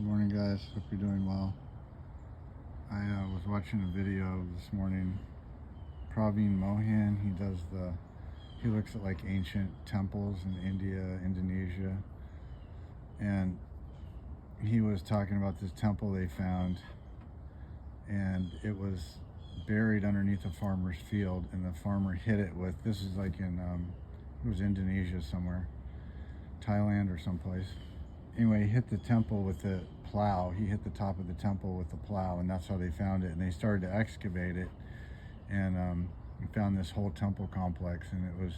Good morning, guys. Hope you're doing well. I was watching a video this morning. Praveen Mohan, he looks at like ancient temples in India, Indonesia, and he was talking about this temple they found, and it was buried underneath a farmer's field, and the farmer hit it with, this is like it was Indonesia somewhere, Thailand or someplace. Anyway, he hit the temple with the plow. He hit the top of the temple with the plow, and that's how they found it. And they started to excavate it, and we found this whole temple complex, and it was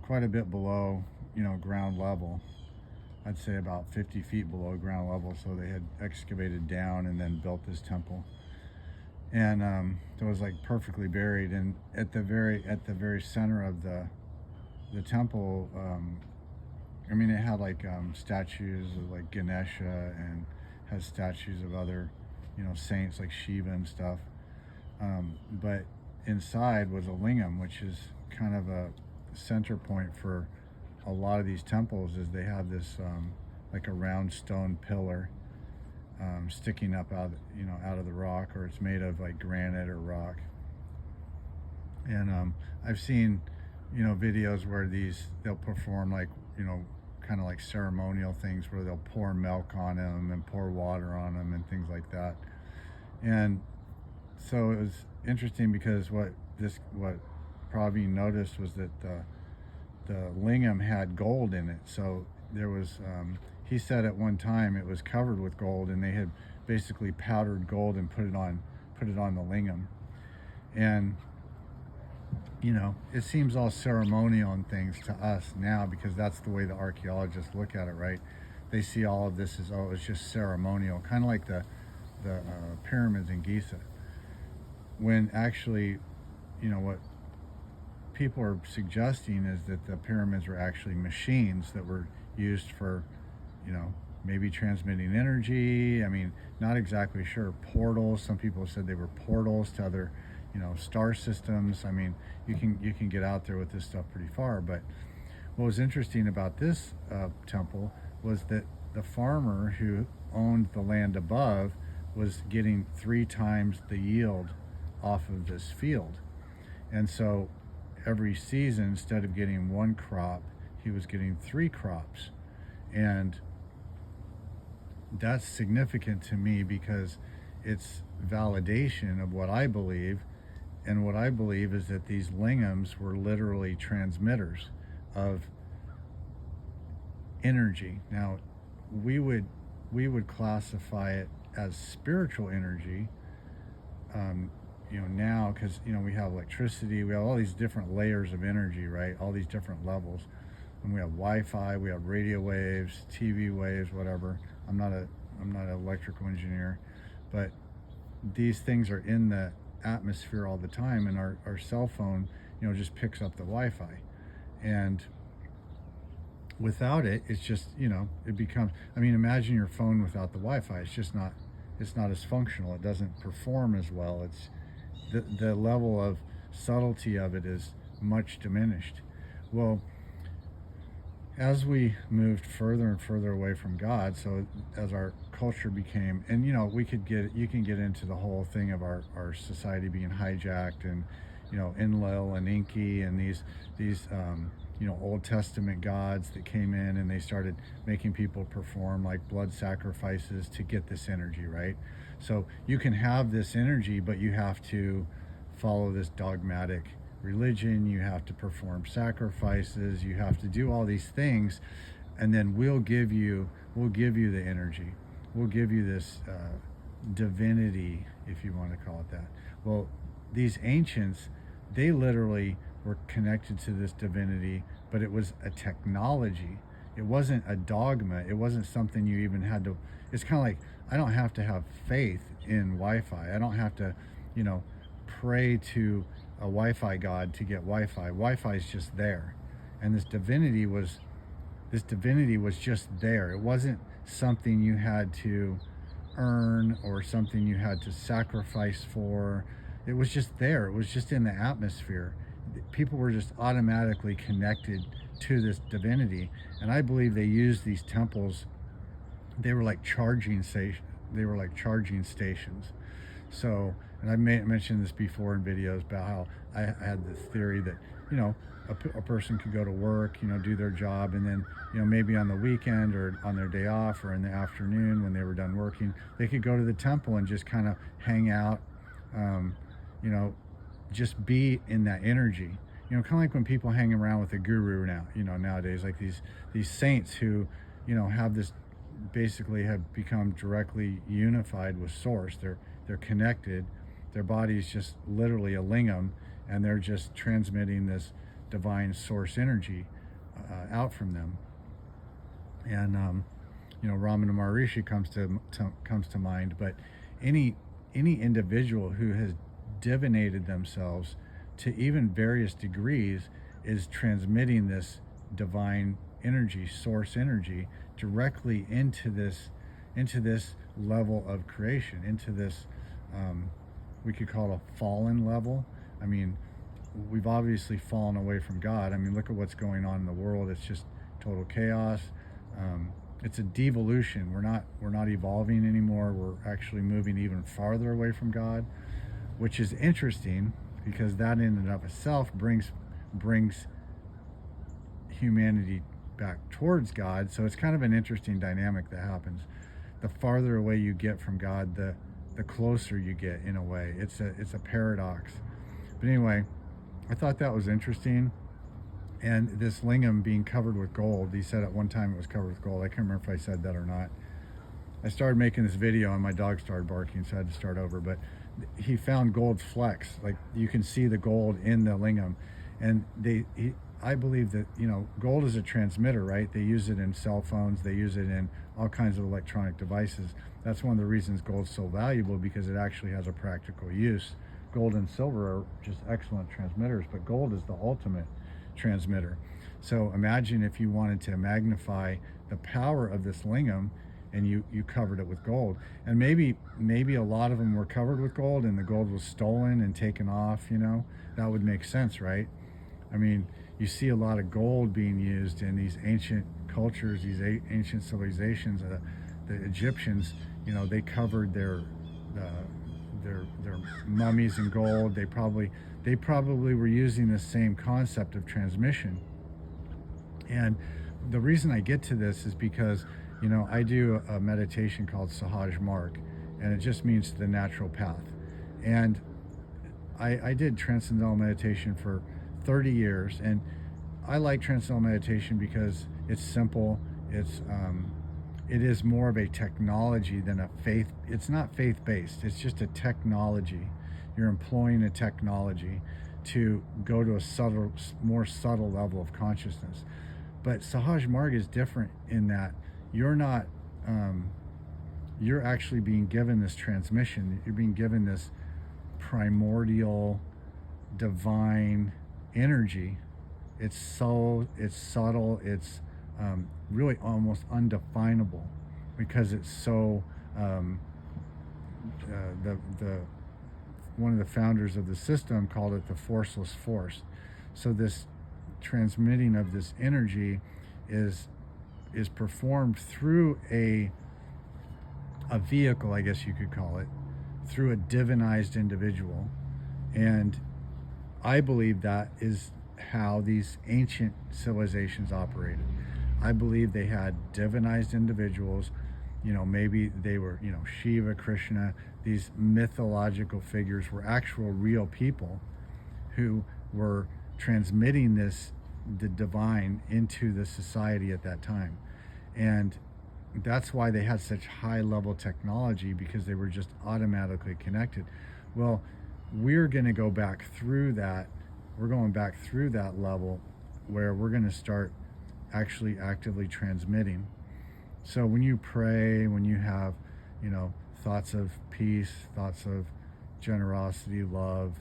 quite a bit below, ground level. I'd say about 50 feet below ground level. So they had excavated down and then built this temple, and it was like perfectly buried. And at the very center of the temple. It had like statues of like Ganesha, and has statues of other, saints like Shiva and stuff. But inside was a lingam, which is kind of a center point for a lot of these temples. Is they have this like a round stone pillar sticking up out of the rock, or it's made of like granite or rock. And I've seen videos where they'll perform like kind of like ceremonial things where they'll pour milk on them and pour water on them and things like that. And so it was interesting because what Praveen noticed was that the lingam had gold in it. So there was he said at one time it was covered with gold, and they had basically powdered gold and put it on the lingam. And it seems all ceremonial and things to us now, because that's the way the archaeologists look at it, right? They see all of this as, oh, it's just ceremonial, kind of like the pyramids in Giza. When actually, what people are suggesting is that the pyramids were actually machines that were used for, maybe transmitting energy. Not exactly sure. Portals. Some people said they were portals to other star systems. You can get out there with this stuff pretty far. But what was interesting about this temple was that the farmer who owned the land above was getting 3 times the yield off of this field. And so every season, instead of getting 1 crop, he was getting 3 crops. And that's significant to me, because it's validation of what I believe. And what I believe is that these lingams were literally transmitters of energy. Now, we would classify it as spiritual energy, now, because we have electricity, we have all these different layers of energy, right? All these different levels, and we have Wi-Fi, we have radio waves, TV waves, whatever. I'm not an electrical engineer, but these things are in the atmosphere all the time, and our cell phone just picks up the Wi-Fi, and without it, it's just it becomes, imagine your phone without the Wi-Fi. It's not as functional. It doesn't perform as well. It's the level of subtlety of it is much diminished. Well, as we moved further and further away from God, so as our culture became, and you can get into the whole thing of our society being hijacked, and Enlil and Enki, and these Old Testament gods that came in, and they started making people perform like blood sacrifices to get this energy, right? So you can have this energy, but you have to follow this dogmatic religion, you have to perform sacrifices, you have to do all these things, and then we'll give you the energy, we'll give you this divinity, if you want to call it that. Well, these ancients, they literally were connected to this divinity, but it was a technology. It wasn't a dogma. It wasn't something you even had to, it's kind of like, I don't have to have faith in Wi-Fi. I don't have to pray to a Wi-Fi god to get Wi-Fi. Wi-Fi is just there, and this divinity was just there. It wasn't something you had to earn or something you had to sacrifice for. It was just there. It was just in the atmosphere. People were just automatically connected to this divinity, and I believe they used these temples they were like charging station. They were like charging stations. So, and mentioned this before in videos about how I had this theory that, you know, a person could go to work, you know, do their job, and then, you know, maybe on the weekend or on their day off or in the afternoon when they were done working, they could go to the temple and just kind of hang out, you know, just be in that energy. You know, kind of like when people hang around with a guru now, you know, nowadays, like these saints who, you know, have this, basically have become directly unified with source. They're connected. Their body is just literally a lingam, and they're just transmitting this divine source energy out from them. And you know, Ramana Maharishi comes to mind. But any individual who has divinated themselves to even various degrees is transmitting this divine energy, source energy, directly into this level of creation, into this we could call it a fallen level. I mean, we've obviously fallen away from God. I mean, look at what's going on in the world. It's just total chaos. It's a devolution. We're not evolving anymore. We're actually moving even farther away from God, which is interesting because that in and of itself brings humanity back towards God. So it's kind of an interesting dynamic that happens. The farther away you get from God, the closer you get, in a way. It's a paradox. But anyway, I thought that was interesting. And this lingam being covered with gold, he said at one time it was covered with gold. I can't remember if I said that or not. I started making this video and my dog started barking, so I had to start over. But he found gold flecks, like you can see the gold in the lingam. And I believe that, you know, gold is a transmitter, right? They use it in cell phones, they use it in all kinds of electronic devices. That's one of the reasons gold's so valuable, because it actually has a practical use. Gold and silver are just excellent transmitters, but gold is the ultimate transmitter. So imagine if you wanted to magnify the power of this lingam and you covered it with gold. And maybe a lot of them were covered with gold and the gold was stolen and taken off, you know. That would make sense, right? I mean, you see a lot of gold being used in these ancient cultures, these ancient civilizations. The Egyptians, you know, they covered their mummies in gold. They probably were using the same concept of transmission. And the reason I get to this is because, you know, I do a meditation called Sahaj Marg, and it just means the natural path. And I did transcendental meditation for 30 years, and I like transcendental meditation because it's simple. It is more of a technology than a faith. It's not faith-based. It's just a technology. You're employing a technology to go to a more subtle level of consciousness. But Sahaj Marg is different in that you're not. You're actually being given this transmission. You're being given this primordial, divine energy. It's subtle. It's really almost undefinable, because it's so one of the founders of the system called it the forceless force. So this transmitting of this energy is performed through a vehicle, I guess you could call it, through a divinized individual. And I believe that is how these ancient civilizations operated. I believe they had divinized individuals. You know, maybe they were, you know, Shiva, Krishna, these mythological figures were actual real people who were transmitting the divine into the society at that time. And that's why they had such high level technology, because they were just automatically connected. Well, we're going to go back through that. We're going back through that level where we're going to start actually actively transmitting. So when you pray, when you have, you know, thoughts of peace, thoughts of generosity, love,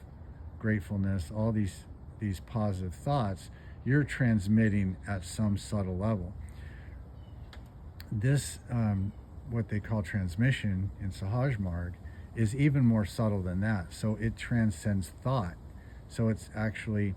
gratefulness, all these positive thoughts, you're transmitting at some subtle level. This, what they call transmission in Sahaj Marg, is even more subtle than that. So it transcends thought. So it's actually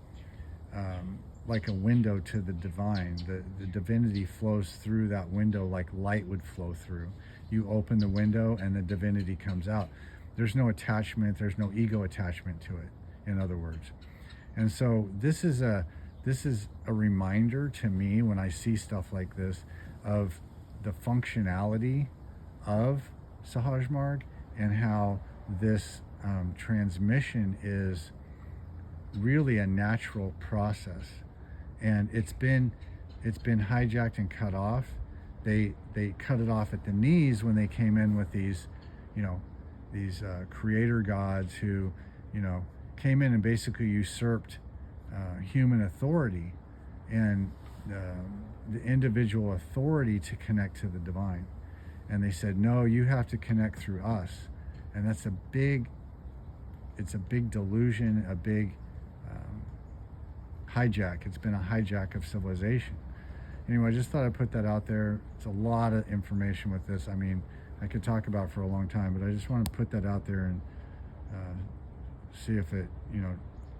like a window to the divine. The divinity flows through that window like light would flow through. You open the window and the divinity comes out. There's no attachment, there's no ego attachment to it, in other words. And so this is a reminder to me when I see stuff like this of the functionality of Sahaj Marg, and how this transmission is really a natural process, and it's been hijacked and cut off. They cut it off at the knees when they came in with these, these creator gods who, came in and basically usurped human authority and the individual authority to connect to the divine. And they said, no, you have to connect through us. And that's it's a big delusion, a big hijack. It's been a hijack of civilization. Anyway, I just thought I'd put that out there. It's a lot of information with this. I mean, I could talk about it for a long time, but I just want to put that out there and see if it,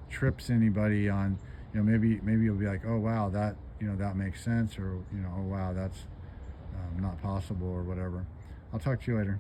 trips anybody on, maybe you'll be like, oh wow, that, that makes sense, or, oh wow, that's not possible, or whatever. I'll talk to you later.